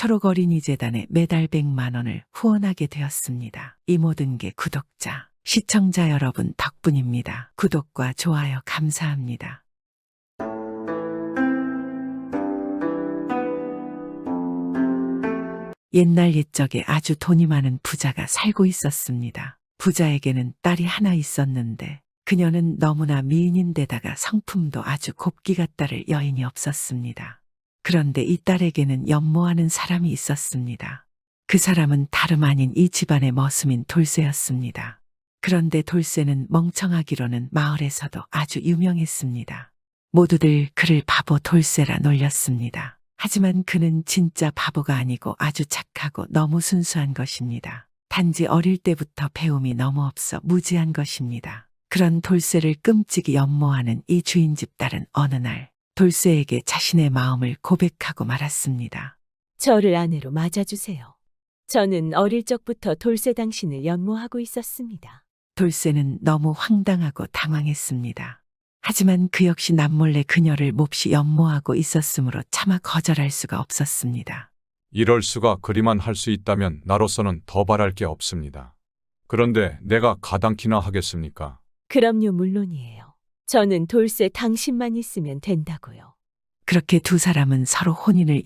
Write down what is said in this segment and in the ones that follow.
초록어린이재단에 매달 100만 원을 후원하게 되었습니다. 이 모든 게 구독자, 시청자 여러분 덕분입니다. 구독과 좋아요 감사합니다. 옛날 옛적에 아주 돈이 많은 부자가 살고 있었습니다. 부자에게는 딸이 하나 있었는데 그녀는 너무나 미인인데다가 성품도 아주 곱기 같다를 여인이 없었습니다. 그런데 이 딸에게는 연모하는 사람이 있었습니다. 그 사람은 다름 아닌 이 집안의 머슴인 돌쇠였습니다. 그런데 돌쇠는 멍청하기로는 마을에서도 아주 유명했습니다. 모두들 그를 바보 돌쇠라 놀렸습니다. 하지만 그는 진짜 바보가 아니고 아주 착하고 너무 순수한 것입니다. 단지 어릴 때부터 배움이 너무 없어 무지한 것입니다. 그런 돌쇠를 끔찍이 연모하는 이 주인집 딸은 어느 날 돌쇠에게 자신의 마음을 고백하고 말았습니다. 저를 아내로 맞아주세요. 저는 어릴 적부터 돌쇠 당신을 연모하고 있었습니다. 돌쇠는 너무 황당하고 당황했습니다. 하지만 그 역시 남몰래 그녀를 몹시 연모하고 있었으므로 차마 거절할 수가 없었습니다. 이럴 수가. 그리만 할 수 있다면 나로서는 더 바랄 게 없습니다. 그런데 내가 가당키나 하겠습니까? 그럼요, 물론이에요. 저는 돌쇠 당신만 있으면 된다고요. 그렇게 두 사람은 서로 혼인을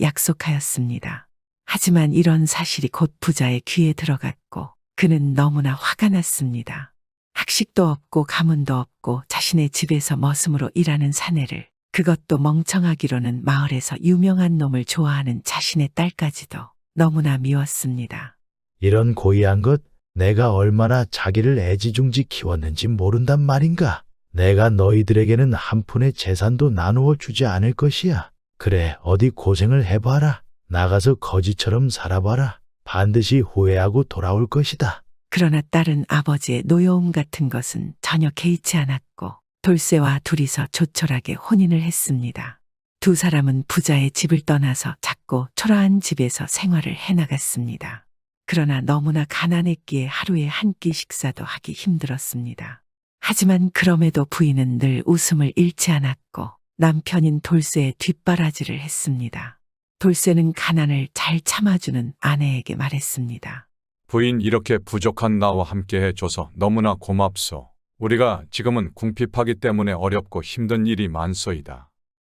약속하였습니다. 하지만 이런 사실이 곧 부자의 귀에 들어갔고 그는 너무나 화가 났습니다. 학식도 없고 가문도 없고 자신의 집에서 머슴으로 일하는 사내를, 그것도 멍청하기로는 마을에서 유명한 놈을 좋아하는 자신의 딸까지도 너무나 미웠습니다. 이런 고이한 것, 내가 얼마나 자기를 애지중지 키웠는지 모른단 말인가. 내가 너희들에게는 한 푼의 재산도 나누어 주지 않을 것이야. 그래, 어디 고생을 해봐라. 나가서 거지처럼 살아봐라. 반드시 후회하고 돌아올 것이다. 그러나 딸은 아버지의 노여움 같은 것은 전혀 개의치 않았고 돌쇠와 둘이서 조촐하게 혼인을 했습니다. 두 사람은 부자의 집을 떠나서 작고 초라한 집에서 생활을 해나갔습니다. 그러나 너무나 가난했기에 하루에 한 끼 식사도 하기 힘들었습니다. 하지만 그럼에도 부인은 늘 웃음을 잃지 않았고 남편인 돌쇠의 뒷바라지를 했습니다. 돌쇠는 가난을 잘 참아주는 아내에게 말했습니다. 부인, 이렇게 부족한 나와 함께 해줘서 너무나 고맙소. 우리가 지금은 궁핍하기 때문에 어렵고 힘든 일이 많소이다.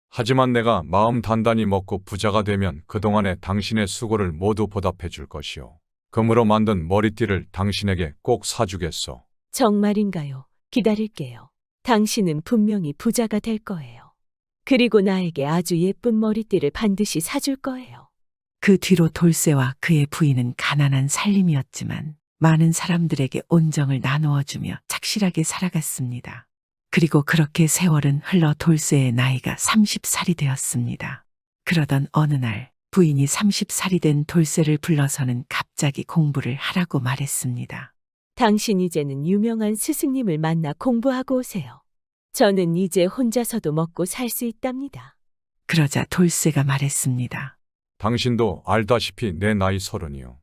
하지만 내가 마음 단단히 먹고 부자가 되면 그동안의 당신의 수고를 모두 보답해 줄 것이오. 금으로 만든 머리띠를 당신에게 꼭 사주겠소. 정말인가요? 기다릴게요. 당신은 분명히 부자가 될 거예요. 그리고 나에게 아주 예쁜 머리띠를 반드시 사줄 거예요. 그 뒤로 돌쇠와 그의 부인은 가난한 살림이었지만 많은 사람들에게 온정을 나누어주며 착실하게 살아갔습니다. 그리고 그렇게 세월은 흘러 돌쇠의 나이가 30살이 되었습니다. 그러던 어느 날 부인이 30살이 된 돌쇠를 불러서는 갑자기 공부를 하라고 말했습니다. 당신 이제는 유명한 스승님을 만나 공부하고 오세요. 저는 이제 혼자서도 먹고 살 수 있답니다. 그러자 돌쇠가 말했습니다. 당신도 알다시피 내 나이 30이요.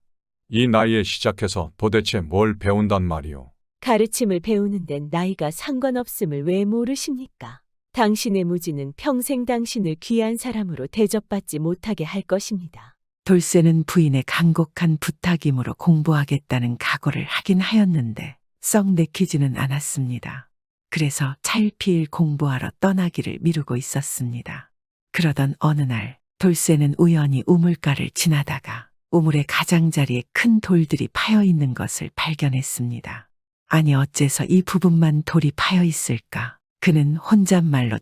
이 나이에 시작해서 도대체 뭘 배운단 말이오. 가르침을 배우는 데는 나이가 상관없음을 왜 모르십니까? 당신의 무지는 평생 당신을 귀한 사람으로 대접받지 못하게 할 것입니다. 돌쇠는 부인의 간곡한 부탁이므로 공부하겠다는 각오를 하긴 하였는데 썩 내키지는 않았습니다. 그래서 차일피일 공부하러 떠나기를 미루고 있었습니다. 그러던 어느 날 돌쇠는 우연히 우물가를 지나다가 우물의 가장자리에 큰 돌들이 파여 있는 것을 발견했습니다. 아니, 어째서 이 부분만 돌이 파여 있을까? 그는 혼잣말로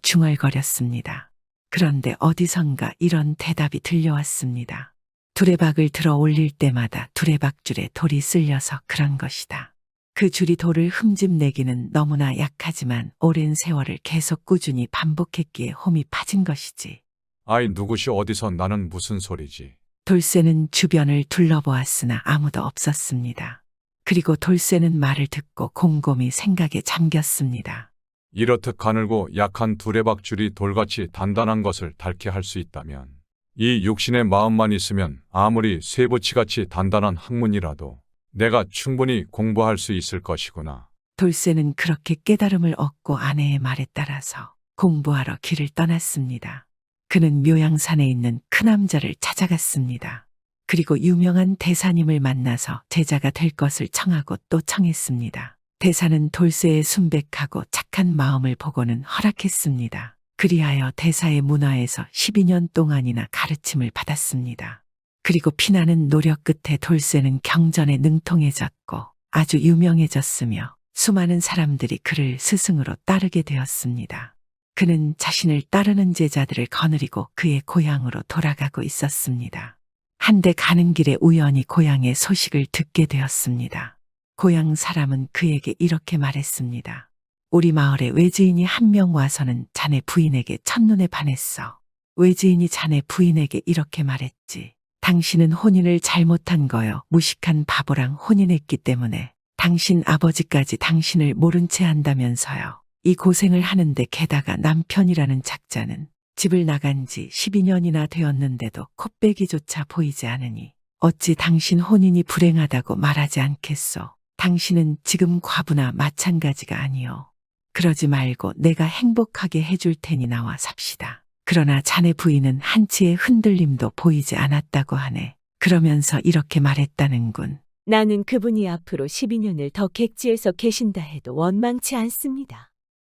중얼거렸습니다. 그런데 어디선가 이런 대답이 들려왔습니다. 두레박을 들어 올릴 때마다 두레박줄에 돌이 쓸려서 그런 것이다. 그 줄이 돌을 흠집내기는 너무나 약하지만 오랜 세월을 계속 꾸준히 반복했기에 홈이 파진 것이지. 아이, 누구시 어디서 나는 무슨 소리지? 돌쇠는 주변을 둘러보았으나 아무도 없었습니다. 그리고 돌쇠는 말을 듣고 곰곰이 생각에 잠겼습니다. 이렇듯 가늘고 약한 두레박줄이 돌같이 단단한 것을 닳게 할 수 있다면 이 육신의 마음만 있으면 아무리 쇠붙이같이 단단한 학문이라도 내가 충분히 공부할 수 있을 것이구나. 돌쇠는 그렇게 깨달음을 얻고 아내의 말에 따라서 공부하러 길을 떠났습니다. 그는 묘양산에 있는 큰 남자를 찾아갔습니다. 그리고 유명한 대사님을 만나서 제자가 될 것을 청하고 또 청했습니다. 대사는 돌쇠의 순백하고 착한 마음을 보고는 허락했습니다. 그리하여 대사의 문화에서 12년 동안이나 가르침을 받았습니다. 그리고 피나는 노력 끝에 돌쇠는 경전에 능통해졌고 아주 유명해졌으며 수많은 사람들이 그를 스승으로 따르게 되었습니다. 그는 자신을 따르는 제자들을 거느리고 그의 고향으로 돌아가고 있었습니다. 한데 가는 길에 우연히 고향의 소식을 듣게 되었습니다. 고향 사람은 그에게 이렇게 말했습니다. 우리 마을에 외지인이 한 명 와서는 자네 부인에게 첫눈에 반했어. 외지인이 자네 부인에게 이렇게 말했지. 당신은 혼인을 잘못한 거요. 무식한 바보랑 혼인했기 때문에 당신 아버지까지 당신을 모른 채 한다면서요. 이 고생을 하는데 게다가 남편이라는 작자는 집을 나간 지 12년이나 되었는데도 콧배기조차 보이지 않으니 어찌 당신 혼인이 불행하다고 말하지 않겠소. 당신은 지금 과부나 마찬가지가 아니오. 그러지 말고 내가 행복하게 해줄 테니 나와 삽시다. 그러나 자네 부인은 한치의 흔들림도 보이지 않았다고 하네. 그러면서 이렇게 말했다는군. 나는 그분이 앞으로 12년을 더 객지에서 계신다 해도 원망치 않습니다.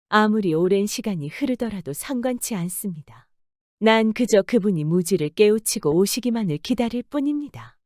아무리 오랜 시간이 흐르더라도 상관치 않습니다. 난 그저 그분이 무지를 깨우치고 오시기만을 기다릴 뿐입니다.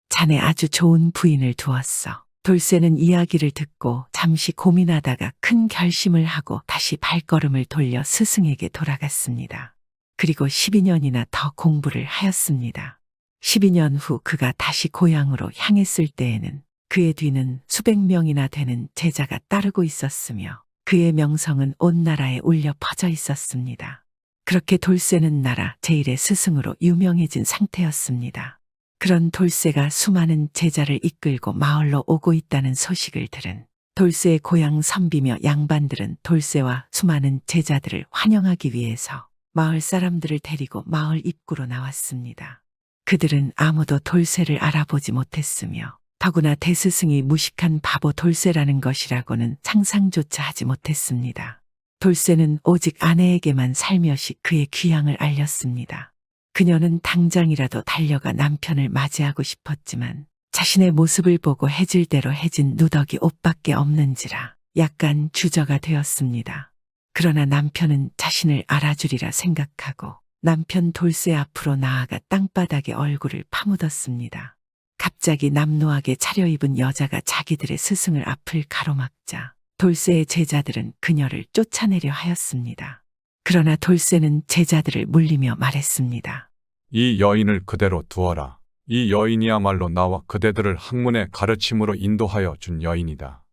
자네 아주 좋은 부인을 두었어. 돌쇠는 이야기를 듣고 잠시 고민하다가 큰 결심을 하고 다시 발걸음을 돌려 스승에게 돌아갔습니다. 그리고 12년이나 더 공부를 하였습니다. 12년 후 그가 다시 고향으로 향했을 때에는 그의 뒤는 수백 명이나 되는 제자가 따르고 있었으며 그의 명성은 온 나라에 울려 퍼져 있었습니다. 그렇게 돌쇠는 나라 제1의 스승으로 유명해진 상태였습니다. 그런 돌쇠가 수많은 제자를 이끌고 마을로 오고 있다는 소식을 들은 돌쇠의 고향 선비며 양반들은 돌쇠와 수많은 제자들을 환영하기 위해서 마을 사람들을 데리고 마을 입구로 나왔습니다. 그들은 아무도 돌쇠를 알아보지 못했으며 더구나 대스승이 무식한 바보 돌쇠라는 것이라고는 상상조차 하지 못했습니다. 돌쇠는 오직 아내에게만 살며시 그의 귀향을 알렸습니다. 그녀는 당장이라도 달려가 남편을 맞이하고 싶었지만 자신의 모습을 보고 해질 대로 해진 누더기 옷밖에 없는지라 약간 주저가 되었습니다. 그러나 남편은 자신을 알아주리라 생각하고 남편 돌쇠 앞으로 나아가 땅바닥에 얼굴을 파묻었습니다. 갑자기 남노하게 차려입은 여자가 자기들의 스승을 앞을 가로막자 돌쇠의 제자들은 그녀를 쫓아내려 하였습니다. 그러나 돌쇠는 제자들을 물리며 말했습니다. 이 여인을 그대로 두어라. 이 여인이야말로 나와 그대들을 학문의 가르침으로 인도하여 준 여인이다.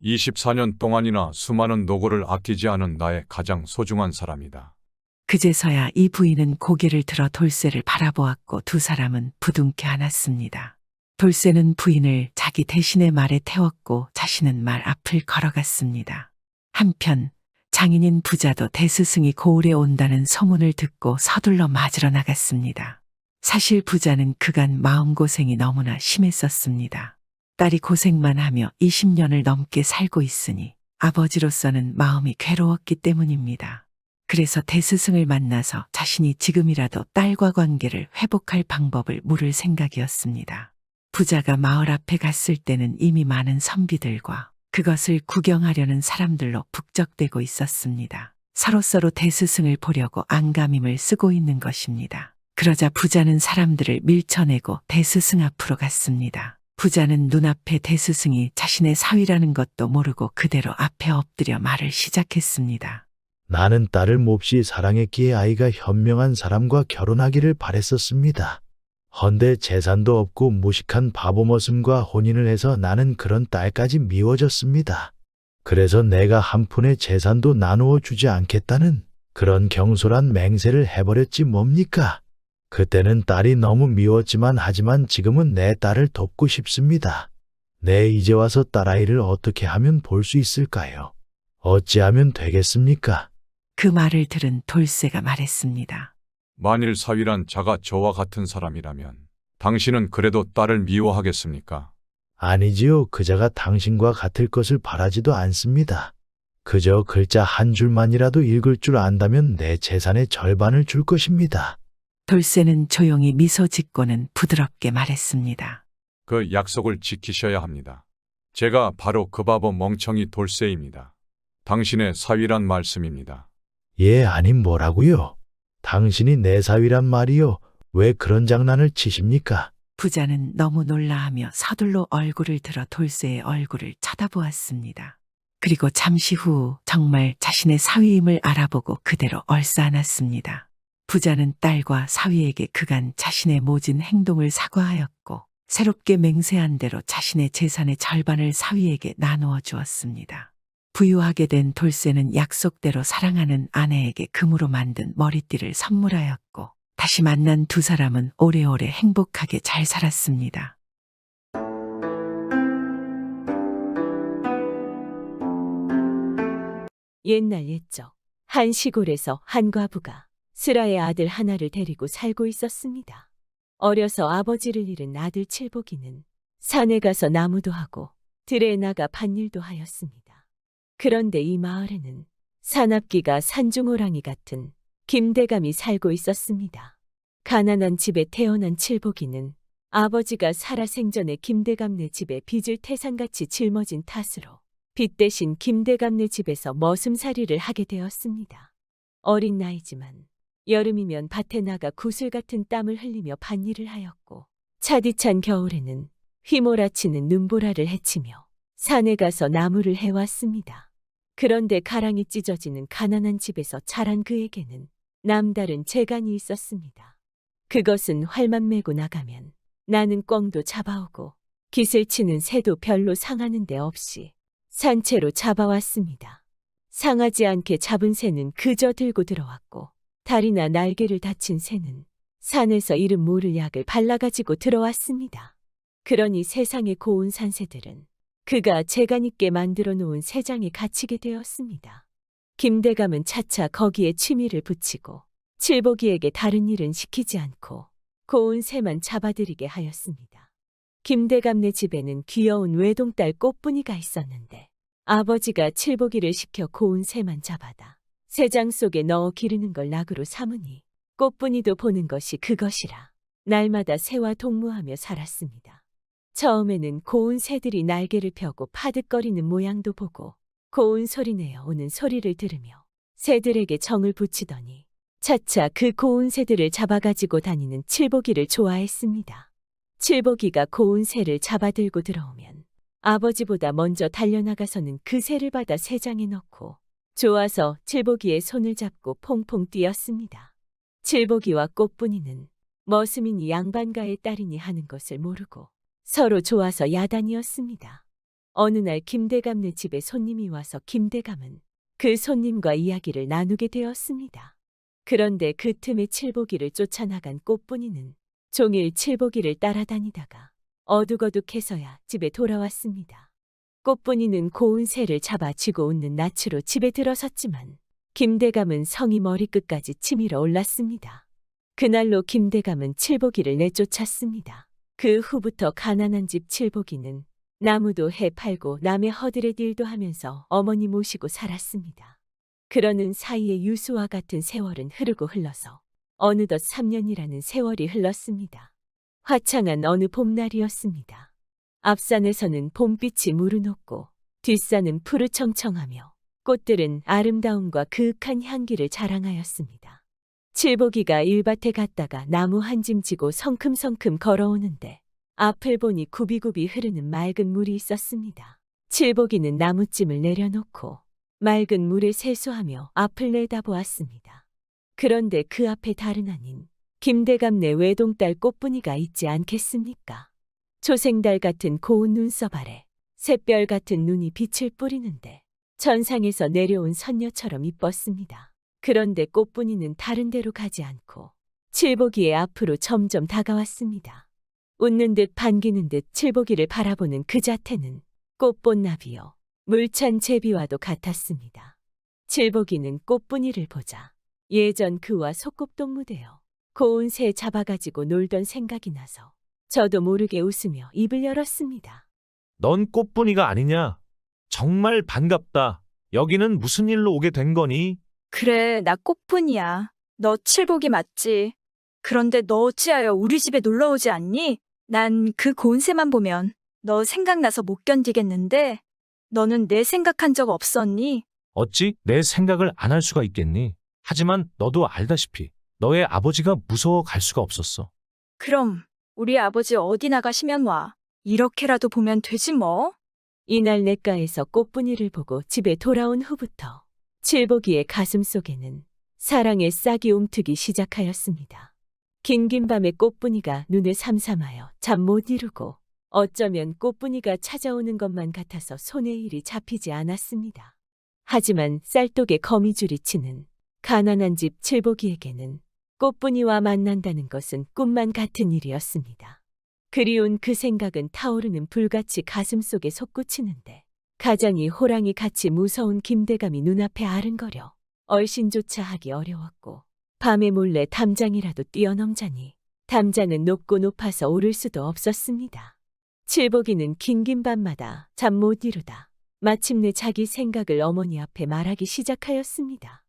24년 동안이나 수많은 노고를 아끼지 않은 나의 가장 소중한 사람이다. 그제서야 이 부인은 고개를 들어 돌쇠를 바라보았고 두 사람은 부둥켜 안았습니다. 돌쇠는 부인을 자기 대신의 말에 태웠고 자신은 말 앞을 걸어갔습니다. 한편 장인인 부자도 대스승이 고을에 온다는 소문을 듣고 서둘러 맞으러 나갔습니다. 사실 부자는 그간 마음고생이 너무나 심했었습니다. 딸이 고생만 하며 20년을 넘게 살고 있으니 아버지로서는 마음이 괴로웠기 때문입니다. 그래서 대스승을 만나서 자신이 지금이라도 딸과 관계를 회복할 방법을 물을 생각이었습니다. 부자가 마을 앞에 갔을 때는 이미 많은 선비들과 그것을 구경하려는 사람들로 북적대고 있었습니다. 서로서로 대스승을 보려고 안감임을 쓰고 있는 것입니다. 그러자 부자는 사람들을 밀쳐내고 대스승 앞으로 갔습니다. 부자는 눈앞에 대스승이 자신의 사위라는 것도 모르고 그대로 앞에 엎드려 말을 시작했습니다. 나는 딸을 몹시 사랑했기에 아이가 현명한 사람과 결혼하기를 바랬었습니다. 헌데 재산도 없고 무식한 바보 머슴과 혼인을 해서 나는 그런 딸까지 미워졌습니다. 그래서 내가 한 푼의 재산도 나누어 주지 않겠다는 그런 경솔한 맹세를 해버렸지 뭡니까? 그때는 딸이 너무 미웠지만 하지만 지금은 내 딸을 돕고 싶습니다. 내 이제 와서 딸아이를 어떻게 하면 볼 수 있을까요? 어찌하면 되겠습니까? 그 말을 들은 돌쇠가 말했습니다. 만일 사위란 자가 저와 같은 사람이라면 당신은 그래도 딸을 미워하겠습니까? 아니지요. 그자가 당신과 같을 것을 바라지도 않습니다. 그저 글자 한 줄만이라도 읽을 줄 안다면 내 재산의 절반을 줄 것입니다. 돌쇠는 조용히 미소 짓고는 부드럽게 말했습니다. 그 약속을 지키셔야 합니다. 제가 바로 그 바보 멍청이 돌쇠입니다. 당신의 사위란 말씀입니다. 예, 아님 뭐라고요? 당신이 내 사위란 말이요. 왜 그런 장난을 치십니까? 부자는 너무 놀라하며 서둘러 얼굴을 들어 돌쇠의 얼굴을 쳐다보았습니다. 그리고 잠시 후 정말 자신의 사위임을 알아보고 그대로 얼싸안았습니다. 부자는 딸과 사위에게 그간 자신의 모진 행동을 사과하였고 새롭게 맹세한 대로 자신의 재산의 절반을 사위에게 나누어 주었습니다. 부유하게 된 돌쇠는 약속대로 사랑하는 아내에게 금으로 만든 머리띠를 선물하였고 다시 만난 두 사람은 오래오래 행복하게 잘 살았습니다. 옛날 옛적 한 시골에서 한 과부가 슬아의 아들 하나를 데리고 살고 있었습니다. 어려서 아버지를 잃은 아들 칠복이는 산에 가서 나무도 하고 들에 나가 밭일도 하였습니다. 그런데 이 마을에는 사납기가 산중호랑이 같은 김대감이 살고 있었습니다. 가난한 집에 태어난 칠복이는 아버지가 살아생전에 김대감네 집에 빚을 태산같이 짊어진 탓으로 빚 대신 김대감네 집에서 머슴살이를 하게 되었습니다. 어린 나이지만 여름이면 밭에 나가 구슬 같은 땀을 흘리며 밭일을 하였고 차디찬 겨울에는 휘몰아치는 눈보라를 헤치며 산에 가서 나무를 해왔습니다. 그런데 가랑이 찢어지는 가난한 집에서 자란 그에게는 남다른 재간이 있었습니다. 그것은 활만 메고 나가면 나는 꿩도 잡아오고 깃을 치는 새도 별로 상하는 데 없이 산채로 잡아왔습니다. 상하지 않게 잡은 새는 그저 들고 들어왔고 다리나 날개를 다친 새는 산에서 이름 모를 약을 발라가지고 들어왔습니다. 그러니 세상의 고운 산새들은 그가 재간 있게 만들어 놓은 새장에 갇히게 되었습니다. 김대감은 차차 거기에 취미를 붙이고 칠복이에게 다른 일은 시키지 않고 고운 새만 잡아들이게 하였습니다. 김대감네 집에는 귀여운 외동딸 꽃분이가 있었는데 아버지가 칠복이를 시켜 고운 새만 잡아다 새장 속에 넣어 기르는 걸 낙으로 삼으니 꽃분이도 보는 것이 그것이라 날마다 새와 동무하며 살았습니다. 처음에는 고운 새들이 날개를 펴고 파득거리는 모양도 보고 고운 소리 내어 오는 소리를 들으며 새들에게 정을 붙이더니 차차 그 고운 새들을 잡아가지고 다니는 칠복이를 좋아했습니다. 칠복이가 고운 새를 잡아들고 들어오면 아버지보다 먼저 달려나가서는 그 새를 받아 새장에 넣고 좋아서 칠복이의 손을 잡고 퐁퐁 뛰었습니다. 칠복이와 꽃분이는 머슴이니 양반가의 딸이니 하는 것을 모르고 서로 좋아서 야단이었습니다. 어느 날 김대감네 집에 손님이 와서 김대감은 그 손님과 이야기를 나누게 되었습니다. 그런데 그 틈에 칠복이를 쫓아나간 꽃분이는 종일 칠복이를 따라다니다가 어둑어둑해서야 집에 돌아왔습니다. 꽃분이는 고운 새를 잡아 쥐고 웃는 낯으로 집에 들어섰지만 김대감은 성이 머리끝까지 치밀어 올랐습니다. 그날로 김대감은 칠복이를 내쫓았습니다. 그 후부터 가난한 집 칠복이는 나무도 해 팔고 남의 허들의 일도 하면서 어머니 모시고 살았습니다. 그러는 사이에 유수와 같은 세월은 흐르고 흘러서 어느덧 3년이라는 세월이 흘렀습니다. 화창한 어느 봄날이었습니다. 앞산에서는 봄빛이 무르녹고 뒷산은 푸르청청하며 꽃들은 아름다움과 그윽한 향기를 자랑하였습니다. 칠복이가 일밭에 갔다가 나무 한 짐 지고 성큼성큼 걸어오는데 앞을 보니 굽이굽이 흐르는 맑은 물이 있었습니다. 칠복이는 나무찜을 내려놓고 맑은 물에 세수하며 앞을 내다보았습니다. 그런데 그 앞에 다른 아닌 김대감네 외동딸 꽃분이가 있지 않겠습니까? 초생달 같은 고운 눈썹 아래 샛별 같은 눈이 빛을 뿌리는데 천상에서 내려온 선녀처럼 이뻤습니다. 그런데 꽃분이는 다른 데로 가지 않고 칠복이의 앞으로 점점 다가왔습니다. 웃는 듯 반기는 듯 칠복이를 바라보는 그 자태는 꽃본나비요 물찬 제비와도 같았습니다. 칠복이는 꽃분이를 보자 예전 그와 소꿉동무되어 고운 새 잡아가지고 놀던 생각이 나서 저도 모르게 웃으며 입을 열었습니다. 넌 꽃분이가 아니냐? 정말 반갑다. 여기는 무슨 일로 오게 된 거니? 그래, 나 꽃분이야. 너 칠복이 맞지? 그런데 너 어찌하여 우리 집에 놀러 오지 않니? 난 그 고운 새만 보면 너 생각나서 못 견디겠는데 너는 내 생각한 적 없었니? 어찌 내 생각을 안 할 수가 있겠니? 하지만 너도 알다시피 너의 아버지가 무서워 갈 수가 없었어. 그럼 우리 아버지 어디 나가시면 와. 이렇게라도 보면 되지 뭐. 이날 냇가에서 꽃분이를 보고 집에 돌아온 후부터 칠복이의 가슴 속에는 사랑의 싹이 움트기 시작하였습니다. 긴긴 밤에 꽃분이가 눈에 삼삼하여 잠 못 이루고 어쩌면 꽃분이가 찾아오는 것만 같아서 손에 일이 잡히지 않았습니다. 하지만 쌀독에 거미줄이 치는 가난한 집 칠복이에게는 꽃분이와 만난다는 것은 꿈만 같은 일이었습니다. 그리운 그 생각은 타오르는 불같이 가슴속에 솟구치는데 가장이 호랑이 같이 무서운 김대감이 눈앞에 아른거려 얼씬조차 하기 어려웠고 밤에 몰래 담장이라도 뛰어넘자니 담장은 높고 높아서 오를 수도 없었습니다. 칠복이는 긴긴 밤마다 잠 못 이루다 마침내 자기 생각을 어머니 앞에 말하기 시작하였습니다.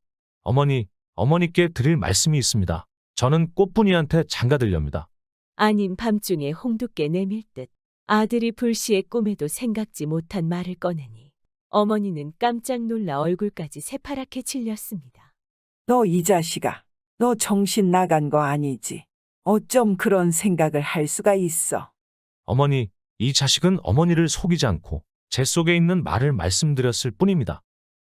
어머니께 드릴 말씀이 있습니다. 저는 꽃분이한테 장가들렵니다. 아님 밤중에 홍두깨 내밀듯 아들이 불시에 꿈에도 생각지 못한 말을 꺼내니 어머니는 깜짝 놀라 얼굴까지 새파랗게 질렸습니다. 너 이 자식아, 너 정신 나간 거 아니지? 어쩜 그런 생각을 할 수가 있어? 어머니, 이 자식은 어머니를 속이지 않고 제 속에 있는 말을 말씀드렸을 뿐입니다.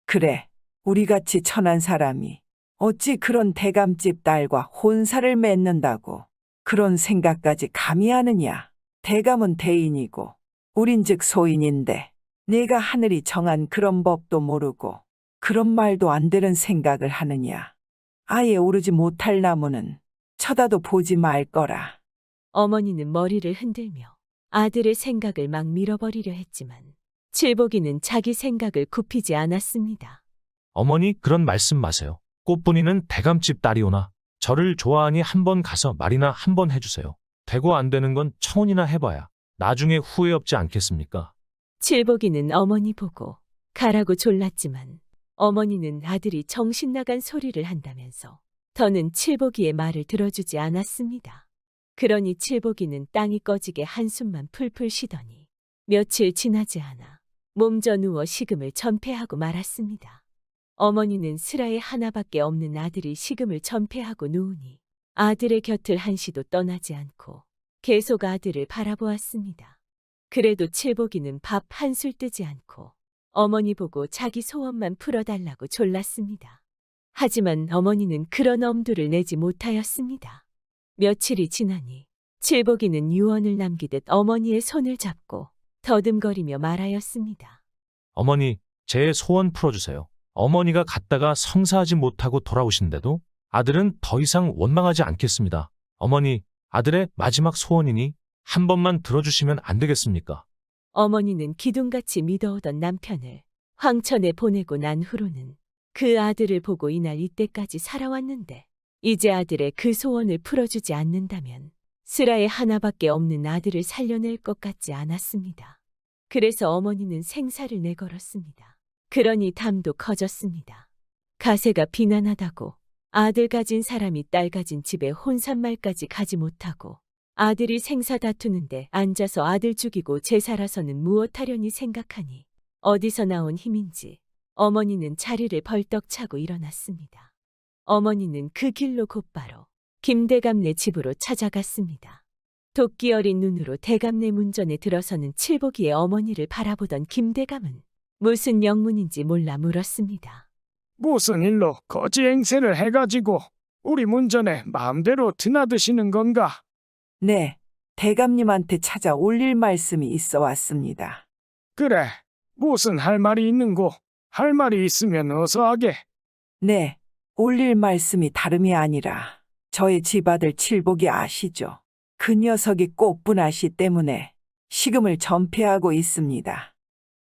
그래, 우리같이 천한 사람이 어찌 그런 대감집 딸과 혼사를 맺는다고 그런 생각까지 감히 하느냐? 대감은 대인이고 우린즉 소인인데 내가 하늘이 정한 그런 법도 모르고 그런 말도 안 되는 생각을 하느냐? 아예 오르지 못할 나무는 쳐다도 보지 말 거라. 어머니는 머리를 흔들며 아들의 생각을 막 밀어버리려 했지만 칠복이는 자기 생각을 굽히지 않았습니다. 어머니 그런 말씀 마세요. 꽃분이는 대감집 딸이오나 저를 좋아하니 한번 가서 말이나 한번 해주세요. 되고 안 되는 건 청혼이나 해봐야 나중에 후회 없지 않겠습니까? 칠복이는 어머니 보고 가라고 졸랐지만 어머니는 아들이 정신 나간 소리를 한다면서 더는 칠복이의 말을 들어주지 않았습니다. 그러니 칠복이는 땅이 꺼지게 한숨만 풀풀 쉬더니 며칠 지나지 않아 몸져 누워 식음을 전폐하고 말았습니다. 어머니는 슬하에 하나밖에 없는 아들이 식음을 전폐하고 누우니 아들의 곁을 한시도 떠나지 않고 계속 아들을 바라보았습니다. 그래도 칠복이는 밥 한술 뜨지 않고 어머니 보고 자기 소원만 풀어달라고 졸랐습니다. 하지만 어머니는 그런 엄두를 내지 못하였습니다. 며칠이 지나니 칠복이는 유언을 남기듯 어머니의 손을 잡고 더듬거리며 말하였습니다. 어머니, 제 소원 풀어주세요. 어머니가 갔다가 성사하지 못하고 돌아오신데도 아들은 더 이상 원망하지 않겠습니다. 어머니, 아들의 마지막 소원이니 한 번만 들어주시면 안 되겠습니까? 어머니는 기둥같이 믿어오던 남편을 황천에 보내고 난 후로는 그 아들을 보고 이날 이때까지 살아왔는데 이제 아들의 그 소원을 풀어주지 않는다면 슬하에 하나밖에 없는 아들을 살려낼 것 같지 않았습니다. 그래서 어머니는 생사를 내걸었습니다. 그러니 담도 커졌습니다. 가세가 비난하다고 아들 가진 사람이 딸 가진 집에 혼산말까지 가지 못하고 아들이 생사 다투는데 앉아서 아들 죽이고 제살아서는 무엇하려니 생각하니 어디서 나온 힘인지 어머니는 자리를 벌떡 차고 일어났습니다. 어머니는 그 길로 곧바로 김대감네 집으로 찾아갔습니다. 도끼 어린 눈으로 대감네 문전에 들어서는 칠복이의 어머니를 바라보던 김대감은 무슨 영문인지 몰라 물었습니다. 무슨 일로 거지 행세를 해가지고 우리 문전에 마음대로 드나드시는 건가? 네, 대감님한테 찾아 올릴 말씀이 있어 왔습니다. 그래, 무슨 할 말이 있는고? 할 말이 있으면 어서 하게. 네, 올릴 말씀이 다름이 아니라 저의 집아들 칠복이 아시죠? 그 녀석이 꽃분아씨 때문에 식음을 전폐하고 있습니다.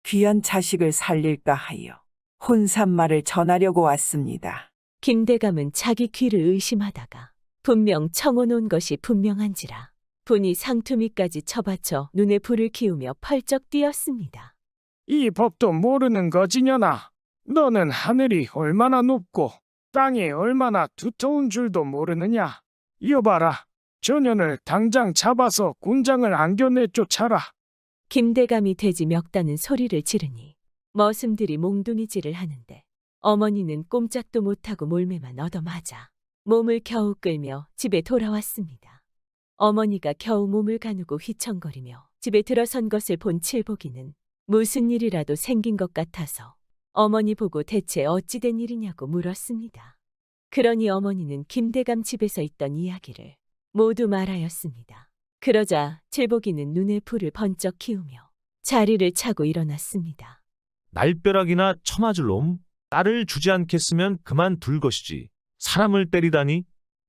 귀한 자식을 살릴까 하여 혼산말을 전하려고 왔습니다. 김대감은 자기 귀를 의심하다가 분명 청혼 온 것이 분명한지라 분이 상투미까지 쳐받쳐 눈에 불을 키우며 펄쩍 뛰었습니다. 이 법도 모르는 거지냐나. 너는 하늘이 얼마나 높고 땅이 얼마나 두터운 줄도 모르느냐. 이어봐라. 저년을 당장 잡아서 군장을 안겨 내쫓아라. 김대감이 돼지 멱다는 소리를 지르니 머슴들이 몽둥이질을 하는데 어머니는 꼼짝도 못하고 몰매만 얻어맞아 몸을 겨우 끌며 집에 돌아왔습니다. 어머니가 겨우 몸을 가누고 휘청거리며 집에 들어선 것을 본 칠복이는 무슨 일이라도 생긴 것 같아서 어머니 보고 대체 어찌 된 일이냐고 물었습니다. 그러니 어머니는 김대감 집에서 있던 이야기를 모두 말하였습니다. 그러자 칠복이는 눈에 불을 번쩍 키우며 자리를 차고 일어났습니다. 날벼락이나 처맞을 놈, 딸을 주지 않겠으면 그만 둘 것이지. 사람을 때리다니?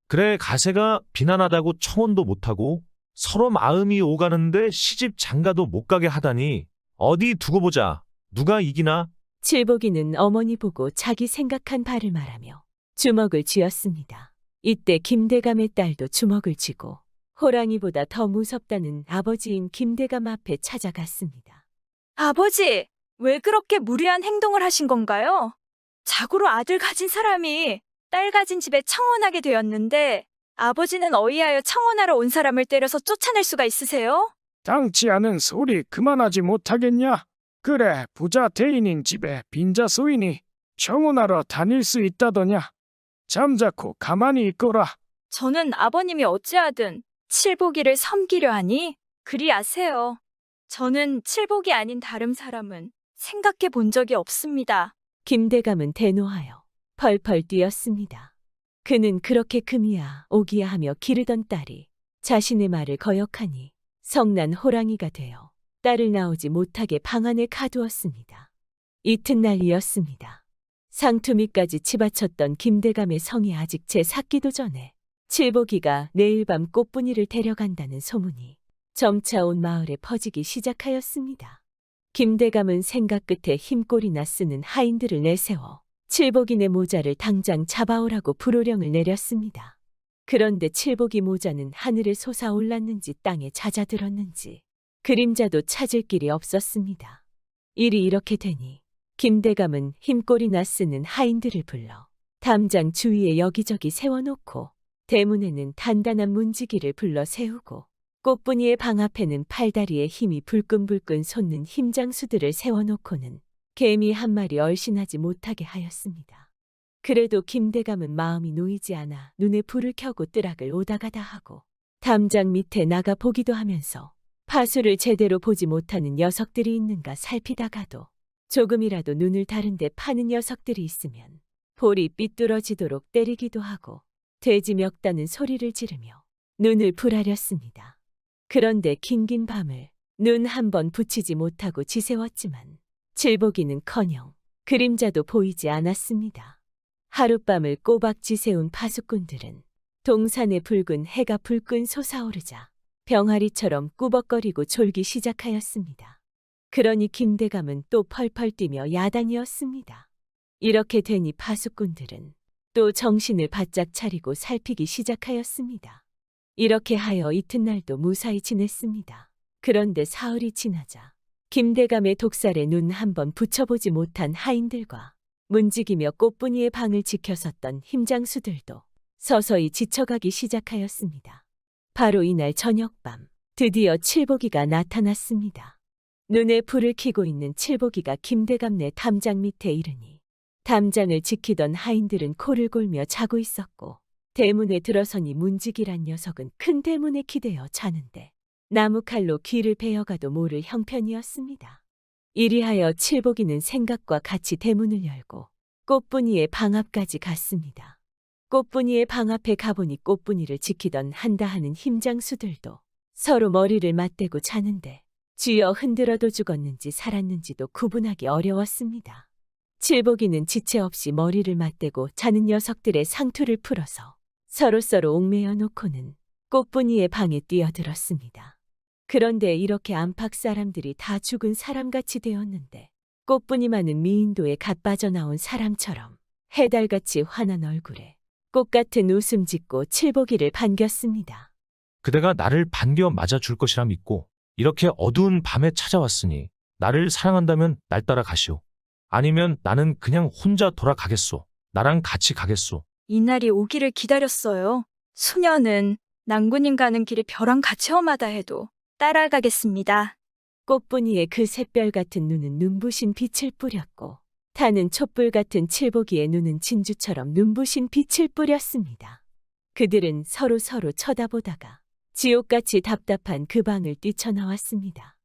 그래 가세가 비난하다고 청혼도 못하고 서로 마음이 오가는데 시집 장가도 못 가게 하다니. 어디 두고 보자. 누가 이기나? 칠복이는 어머니 보고 자기 생각한 바를 말하며 주먹을 쥐었습니다. 이때 김대감의 딸도 주먹을 쥐고 호랑이보다 더 무섭다는 아버지인 김대감 앞에 찾아갔습니다. 아버지, 왜 그렇게 무례한 행동을 하신 건가요? 자고로 아들 가진 사람이 딸 가진 집에 청혼하게 되었는데 아버지는 어이하여 청혼하러 온 사람을 때려서 쫓아낼 수가 있으세요? 당치 않은 소리 그만하지 못하겠냐? 그래, 부자 대인인 집에 빈자 소인이 청혼하러 다닐 수 있다더냐? 잠자코 가만히 있거라. 저는 아버님이 어찌하든 칠복이를 섬기려 하니 그리 아세요. 저는 칠복이 아닌 다른 사람은 생각해 본 적이 없습니다. 김대감은 대노하여 펄펄 뛰었습니다. 그는 그렇게 금이야 오기야 하며 기르던 딸이 자신의 말을 거역하니 성난 호랑이가 되어 딸을 나오지 못하게 방 안에 가두었습니다. 이튿날이었습니다. 상투미까지 치바쳤던 김대감의 성이 아직 채 삭기도 전에 칠복이가 내일 밤 꽃분이를 데려간다는 소문이 점차 온 마을에 퍼지기 시작하였습니다. 김대감은 생각 끝에 힘골이나 쓰는 하인들을 내세워 칠복이네 모자를 당장 잡아오라고 불호령을 내렸습니다. 그런데 칠복이 모자는 하늘에 솟아올랐는지 땅에 잦아들었는지 그림자도 찾을 길이 없었습니다. 일이 이렇게 되니 김대감은 힘골이나 쓰는 하인들을 불러 담장 주위에 여기저기 세워놓고 대문에는 단단한 문지기를 불러 세우고 꽃분이의 방 앞에는 팔다리에 힘이 불끈불끈 솟는 힘장수들을 세워놓고는 개미 한 마리 얼씬하지 못하게 하였습니다. 그래도 김대감은 마음이 놓이지 않아 눈에 불을 켜고 뜨락을 오다가다 하고 담장 밑에 나가 보기도 하면서 파수를 제대로 보지 못하는 녀석들이 있는가 살피다가도 조금이라도 눈을 다른데 파는 녀석들이 있으면 볼이 삐뚤어지도록 때리기도 하고 돼지 멱다는 소리를 지르며 눈을 풀하렸습니다. 그런데 긴긴 밤을 눈 한 번 붙이지 못하고 지새웠지만 칠복이는커녕 그림자도 보이지 않았습니다. 하룻밤을 꼬박 지새운 파수꾼들은 동산에 붉은 해가 불끈 솟아오르자 병아리처럼 꾸벅거리고 졸기 시작하였습니다. 그러니 김대감은 또 펄펄 뛰며 야단이었습니다. 이렇게 되니 파수꾼들은 또 정신을 바짝 차리고 살피기 시작하였습니다. 이렇게 하여 이튿날도 무사히 지냈습니다. 그런데 사흘이 지나자 김대감의 독살에 눈 한 번 붙여보지 못한 하인들과 문지기며 꽃분이의 방을 지켜섰던 힘장수들도 서서히 지쳐가기 시작하였습니다. 바로 이날 저녁밤 드디어 칠복이가 나타났습니다. 눈에 불을 켜고 있는 칠복이가 김대감 내 담장 밑에 이르니 담장을 지키던 하인들은 코를 골며 자고 있었고 대문에 들어서니 문지기란 녀석은 큰 대문에 기대어 자는데 나무칼로 귀를 베어가도 모를 형편이었습니다. 이리하여 칠복이는 생각과 같이 대문을 열고 꽃분이의 방 앞까지 갔습니다. 꽃분이의 방 앞에 가보니 꽃분이를 지키던 한다 하는 힘장수들도 서로 머리를 맞대고 자는데 쥐어 흔들어도 죽었는지 살았는지도 구분하기 어려웠습니다. 칠복이는 지체 없이 머리를 맞대고 자는 녀석들의 상투를 풀어서 서로서로 옥매어 놓고는 꽃분이의 방에 뛰어들었습니다. 그런데 이렇게 안팎 사람들이 다 죽은 사람같이 되었는데 꽃분이만은 미인도에 갓 빠져나온 사람처럼 해달같이 환한 얼굴에 꽃같은 웃음 짓고 칠복이를 반겼습니다. 그대가 나를 반겨 맞아줄 것이라 믿고 이렇게 어두운 밤에 찾아왔으니 나를 사랑한다면 날 따라 가시오. 아니면 나는 그냥 혼자 돌아가겠소. 나랑 같이 가겠소. 이날이 오기를 기다렸어요. 수녀는 낭군님 가는 길이 벼랑 같이 험하다 해도 따라가겠습니다. 꽃분이의 그 샛별 같은 눈은 눈부신 빛을 뿌렸고 타는 촛불 같은 칠복이의 눈은 진주처럼 눈부신 빛을 뿌렸습니다. 그들은 서로 쳐다보다가 지옥같이 답답한 그 방을 뛰쳐나왔습니다.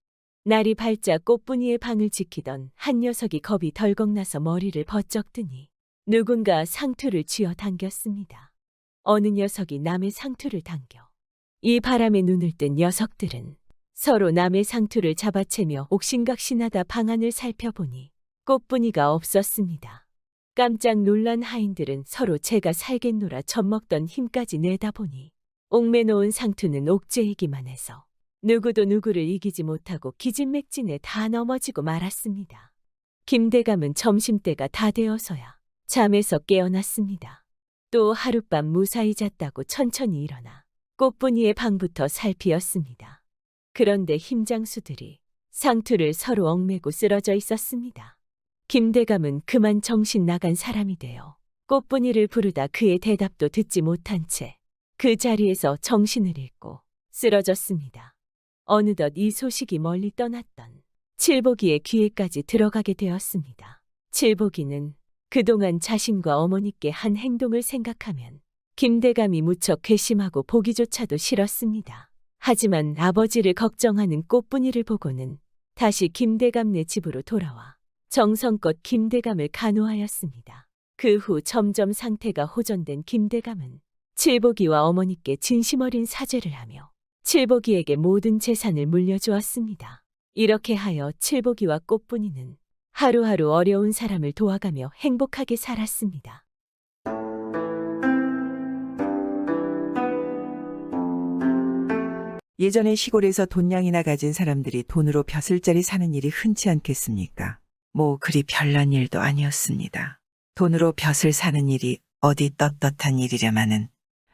날이 밝자 꽃분이의 방을 지키던 한 녀석이 겁이 덜컥 나서 머리를 버쩍 드니 누군가 상투를 쥐어 당겼습니다. 어느 녀석이 남의 상투를 당겨 이 바람에 눈을 뜬 녀석들은 서로 남의 상투를 잡아채며 옥신각신하다 방 안을 살펴보니 꽃분이가 없었습니다. 깜짝 놀란 하인들은 서로 제가 살겠노라 젖먹던 힘까지 내다보니 옥매놓은 상투는 옥죄이기만 해서 누구도 누구를 이기지 못하고 기진맥진에 다 넘어지고 말았습니다. 김대감은 점심때가 다 되어서야 잠에서 깨어났습니다. 또 하룻밤 무사히 잤다고 천천히 일어나 꽃분이의 방부터 살피었습니다. 그런데 힘장수들이 상투를 서로 얽매고 쓰러져 있었습니다. 김대감은 그만 정신 나간 사람이 되어 꽃분이를 부르다 그의 대답도 듣지 못한 채 그 자리에서 정신을 잃고 쓰러졌습니다. 어느덧 이 소식이 멀리 떠났던 칠복이의 귀에까지 들어가게 되었습니다. 칠복이는 그동안 자신과 어머니께 한 행동을 생각하면 김대감이 무척 괘씸하고 보기조차도 싫었습니다. 하지만 아버지를 걱정하는 꽃분이를 보고는 다시 김대감네 집으로 돌아와 정성껏 김대감을 간호하였습니다. 그 후 점점 상태가 호전된 김대감은 칠복이와 어머니께 진심 어린 사죄를 하며 칠복이에게 모든 재산을 물려주었습니다. 이렇게 하여 칠복이와 꽃분이는 하루하루 어려운 사람을 도와가며 행복하게 살았습니다. 예전에 시골에서 돈량이나 가진 사람들이 돈으로 벼슬자리 사는 일이 흔치 않겠습니까? 뭐 그리 별난 일도 아니었습니다. 돈으로 벼슬 사는 일이 어디 떳떳한 일이랴마는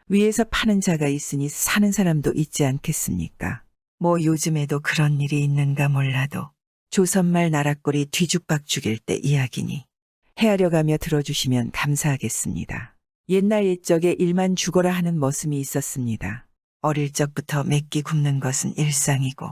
위에서 파는 자가 있으니 사는 사람도 있지 않겠습니까? 뭐 요즘에도 그런 일이 있는가 몰라도 조선말 나락골이 뒤죽박죽일 때 이야기니 헤아려가며 들어주시면 감사하겠습니다. 옛날 옛적에 일만 죽어라 하는 머슴이 있었습니다. 어릴 적부터 맵기 굽는 것은 일상이고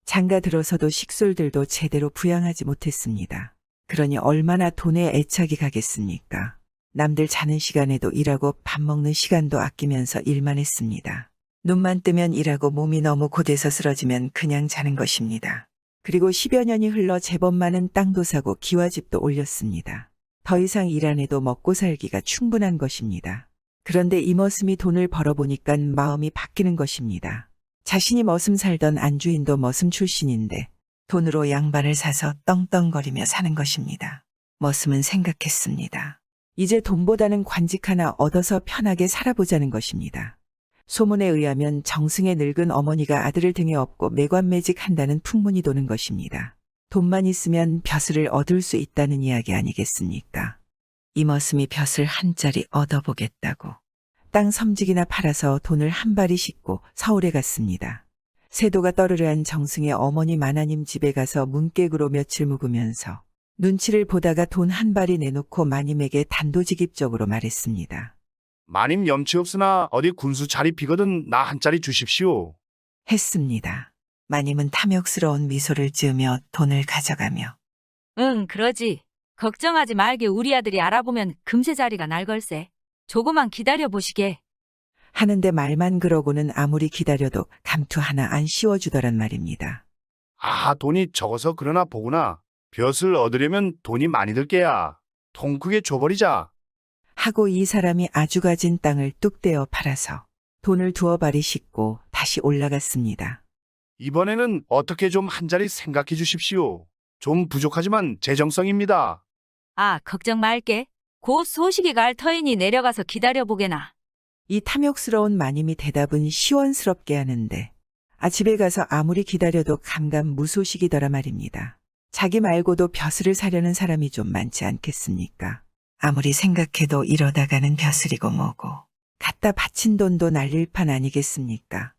장가 들어서도 식솔들도 제대로 부양하지 못했습니다. 그러니 얼마나 돈에 애착이 가겠습니까? 남들 자는 시간에도 일하고 밥 먹는 시간도 아끼면서 일만 했습니다. 눈만 뜨면 일하고 몸이 너무 곧해서 쓰러지면 그냥 자는 것입니다. 그리고 10여 년이 흘러 제법 많은 땅도 사고 기와집도 올렸습니다. 더 이상 일 안 해도 먹고 살기가 충분한 것입니다. 그런데 이 머슴이 돈을 벌어보니까 마음이 바뀌는 것입니다. 자신이 머슴 살던 안주인도 머슴 출신인데 돈으로 양반을 사서 떵떵거리며 사는 것입니다. 머슴은 생각했습니다. 이제 돈보다는 관직 하나 얻어서 편하게 살아보자는 것입니다. 소문에 의하면 정승의 늙은 어머니가 아들을 등에 업고 매관매직한다는 풍문이 도는 것입니다. 돈만 있으면 벼슬을 얻을 수 있다는 이야기 아니겠습니까? 이 머슴이 벼슬 한 자리 얻어보겠다고 땅 섬직이나 팔아서 돈을 한 발이 싣고 서울에 갔습니다. 세도가 떠르르한 정승의 어머니 마나님 집에 가서 문객으로 며칠 묵으면서 눈치를 보다가 돈 한 발이 내놓고 마님에게 단도직입적으로 말했습니다. 마님 염치 없으나 어디 군수 자리 비거든 나 한 짜리 주십시오. 했습니다. 마님은 탐욕스러운 미소를 지으며 돈을 가져가며 응, 그러지. 걱정하지 말게 우리 아들이 알아보면 금세 자리가 날 걸세. 조금만 기다려 보시게. 하는데 말만 그러고는 아무리 기다려도 감투 하나 안 씌워주더란 말입니다. 아, 돈이 적어서 그러나 보구나. 벼슬 얻으려면 돈이 많이 들 게야. 통 크게 줘버리자. 하고 이 사람이 아주 가진 땅을 뚝 떼어 팔아서 돈을 두어 발이 싣고 다시 올라갔습니다. 이번에는 어떻게 좀 한 자리 생각해 주십시오. 좀 부족하지만 재정성입니다. 아, 걱정 말게. 곧 소식이 갈 터이니 내려가서 기다려 보게나. 이 탐욕스러운 마님이 대답은 시원스럽게 하는데 집에 가서 아무리 기다려도 감감무소식이더라 말입니다. 자기 말고도 벼슬을 사려는 사람이 좀 많지 않겠습니까? 아무리 생각해도 이러다가는 벼슬이고 뭐고 갖다 바친 돈도 날릴 판 아니겠습니까?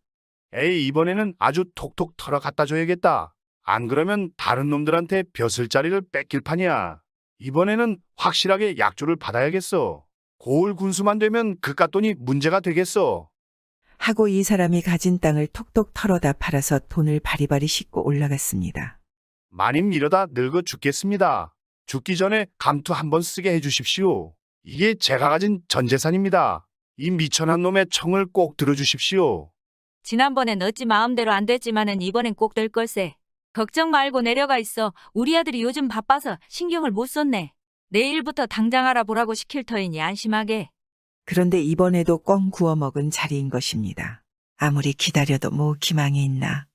에이, 이번에는 아주 톡톡 털어 갖다 줘야겠다. 안 그러면 다른 놈들한테 벼슬 자리를 뺏길 판이야. 이번에는 확실하게 약조를 받아야겠어. 고을 군수만 되면 그깟 돈이 문제가 되겠어. 하고 이 사람이 가진 땅을 톡톡 털어다 팔아서 돈을 바리바리 싣고 올라갔습니다. 마님 이러다 늙어 죽겠습니다. 죽기 전에 감투 한번 쓰게 해주십시오. 이게 제가 가진 전 재산입니다. 이 미천한 놈의 청을 꼭 들어주십시오. 지난번엔 어찌 마음대로 안 됐지만은 이번엔 꼭 될 걸세. 걱정 말고 내려가 있어. 우리 아들이 요즘 바빠서 신경을 못 썼네. 내일부터 당장 알아보라고 시킬 터이니 안심하게. 그런데 이번에도 꿩 구워 먹은 자리인 것입니다. 아무리 기다려도 뭐 기망이 있나.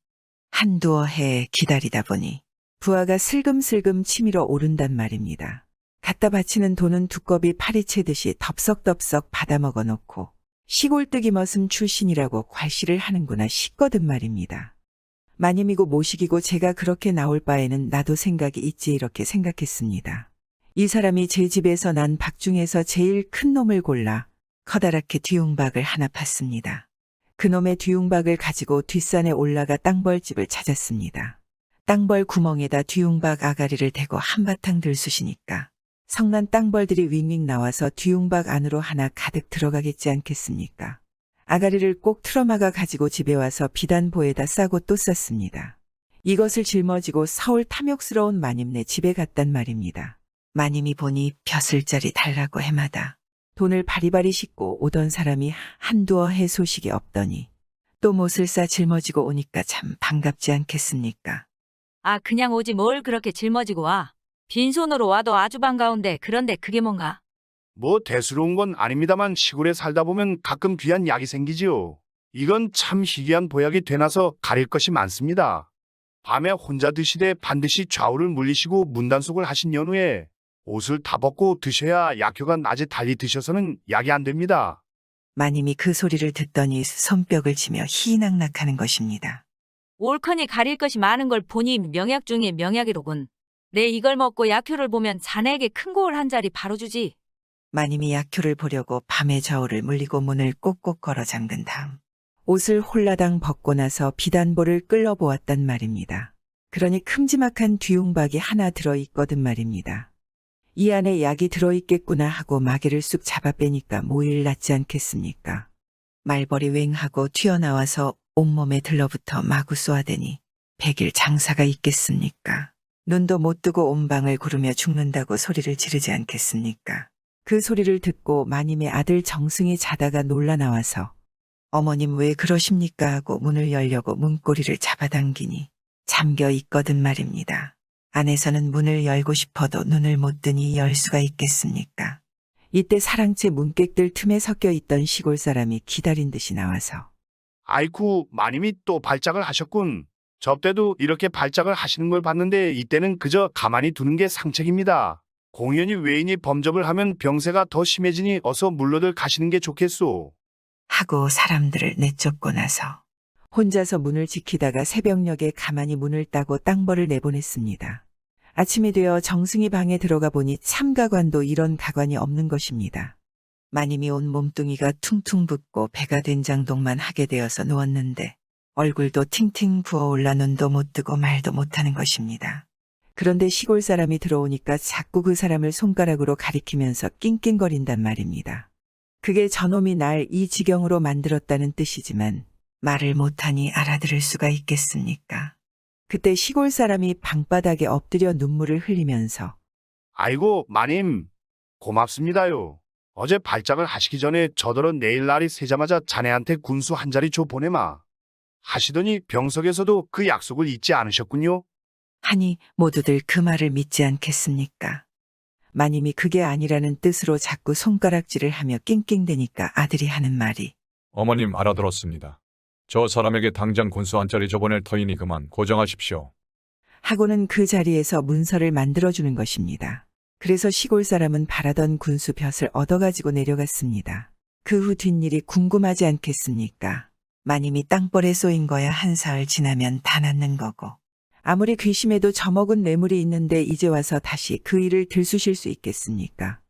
한두어 해 기다리다 보니 부하가 슬금슬금 치밀어 오른단 말입니다. 갖다 바치는 돈은 두꺼비 파리채듯이 덥석덥석 받아먹어 놓고 시골뜨기 머슴 출신이라고 괄시를 하는구나 싶거든 말입니다. 마님이고 모식이고 제가 그렇게 나올 바에는 나도 생각이 있지 이렇게 생각했습니다. 이 사람이 제 집에서 난 박 중에서 제일 큰 놈을 골라 커다랗게 뒤웅박을 하나 팠습니다. 그놈의 뒤웅박을 가지고 뒷산에 올라가 땅벌집을 찾았습니다. 땅벌 구멍에다 뒤웅박 아가리를 대고 한바탕 들쑤시니까 성난 땅벌들이 윙윙 나와서 뒤웅박 안으로 하나 가득 들어가겠지 않겠습니까? 아가리를 꼭 틀어막아 가지고 집에 와서 비단보에다 싸고 또 쌌습니다. 이것을 짊어지고 서울 탐욕스러운 마님네 집에 갔단 말입니다. 마님이 보니 벼슬자리 달라고 해마다 돈을 바리바리 싣고 오던 사람이 한두어 해 소식이 없더니 또 못을 싸 짊어지고 오니까 참 반갑지 않겠습니까? 아, 그냥 오지 뭘 그렇게 짊어지고 와. 빈손으로 와도 아주 반가운데 그런데 그게 뭔가? 뭐 대수로운 건 아닙니다만 시골에 살다 보면 가끔 귀한 약이 생기지요. 이건 참 희귀한 보약이 되나서 가릴 것이 많습니다. 밤에 혼자 드시되 반드시 좌우를 물리시고 문단속을 하신 연후에 옷을 다 벗고 드셔야 약효가 낮에 달리 드셔서는 약이 안 됩니다. 마님이 그 소리를 듣더니 손뼉을 치며 희낙낙하는 것입니다. 옳거니 가릴 것이 많은 걸 보니 명약 중에 명약이로군. 내 이걸 먹고 약효를 보면 자네에게 큰 고을 한 자리 바로 주지. 마님이 약효를 보려고 밤에 저울을 물리고 문을 꼭꼭 걸어 잠근 다음 옷을 홀라당 벗고 나서 비단보를 끌어보았단 말입니다. 그러니 큼지막한 뒤웅박이 하나 들어있거든 말입니다. 이 안에 약이 들어있겠구나 하고 마개를 쑥 잡아 빼니까 모일 났지 않겠습니까? 말벌이 웽하고 튀어나와서 온몸에 들러붙어 마구 쏘아대니 100일 장사가 있겠습니까? 눈도 못 뜨고 온 방을 구르며 죽는다고 소리를 지르지 않겠습니까? 그 소리를 듣고 마님의 아들 정승이 자다가 놀라 나와서 어머님 왜 그러십니까 하고 문을 열려고 문고리를 잡아당기니 잠겨 있거든 말입니다. 안에서는 문을 열고 싶어도 눈을 못 뜨니 열 수가 있겠습니까? 이때 사랑채 문객들 틈에 섞여 있던 시골 사람이 기다린 듯이 나와서 아이쿠 마님이 또 발작을 하셨군. 접대도 이렇게 발작을 하시는 걸 봤는데 이때는 그저 가만히 두는 게 상책입니다. 공연히 외인이 범접을 하면 병세가 더 심해지니 어서 물러들 가시는 게 좋겠소. 하고 사람들을 내쫓고 나서 혼자서 문을 지키다가 새벽녘에 가만히 문을 따고 땅벌을 내보냈습니다. 아침이 되어 정승이 방에 들어가 보니 참가관도 이런 가관이 없는 것입니다. 마님이 온 몸뚱이가 퉁퉁 붓고 배가 된장동만 하게 되어서 누웠는데 얼굴도 팅팅 부어올라 눈도 못 뜨고 말도 못하는 것입니다. 그런데 시골 사람이 들어오니까 자꾸 그 사람을 손가락으로 가리키면서 낑낑거린단 말입니다. 그게 저놈이 날 이 지경으로 만들었다는 뜻이지만 말을 못하니 알아들을 수가 있겠습니까? 그때 시골 사람이 방바닥에 엎드려 눈물을 흘리면서 아이고 마님 고맙습니다요. 어제 발작을 하시기 전에 저더러 내일 날이 새자마자 자네한테 군수 한 자리 줘 보내마 하시더니 병석에서도 그 약속을 잊지 않으셨군요. 하니 모두들 그 말을 믿지 않겠습니까? 마님이 그게 아니라는 뜻으로 자꾸 손가락질을 하며 낑낑대니까 아들이 하는 말이 어머님 알아들었습니다. 저 사람에게 당장 군수 한 자리 줘보낼 터이니 그만 고정하십시오. 하고는 그 자리에서 문서를 만들어주는 것입니다. 그래서 시골 사람은 바라던 군수 벼슬 얻어가지고 내려갔습니다. 그 후 뒷일이 궁금하지 않겠습니까? 마님이 땅벌에 쏘인 거야 한 사흘 지나면 다 낫는 거고 아무리 귀심해도 저먹은 뇌물이 있는데 이제 와서 다시 그 일을 들쑤실 수 있겠습니까?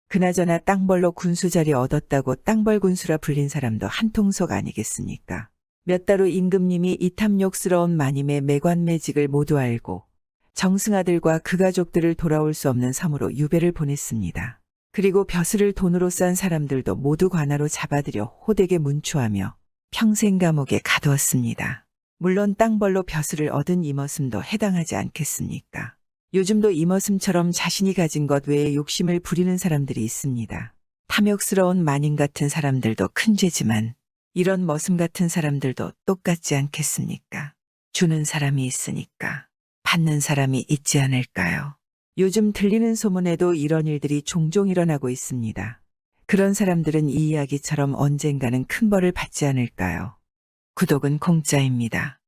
그나저나 땅벌로 군수 자리 얻었다고 땅벌 군수라 불린 사람도 한통속 아니겠습니까? 몇 달 후 임금님이 이 탐욕스러운 마님의 매관매직을 모두 알고 정승아들과 그 가족들을 돌아올 수 없는 섬으로 유배를 보냈습니다. 그리고 벼슬을 돈으로 싼 사람들도 모두 관하로 잡아들여 호되게 문초하며 평생 감옥에 가두었습니다. 물론 땅벌로 벼슬을 얻은 이머슴도 해당하지 않겠습니까? 요즘도 이머슴처럼 자신이 가진 것 외에 욕심을 부리는 사람들이 있습니다. 탐욕스러운 마님 같은 사람들도 큰 죄지만 이런 머슴 같은 사람들도 똑같지 않겠습니까? 주는 사람이 있으니까 받는 사람이 있지 않을까요? 요즘 들리는 소문에도 이런 일들이 종종 일어나고 있습니다. 그런 사람들은 이 이야기처럼 언젠가는 큰 벌을 받지 않을까요? 구독은 공짜입니다.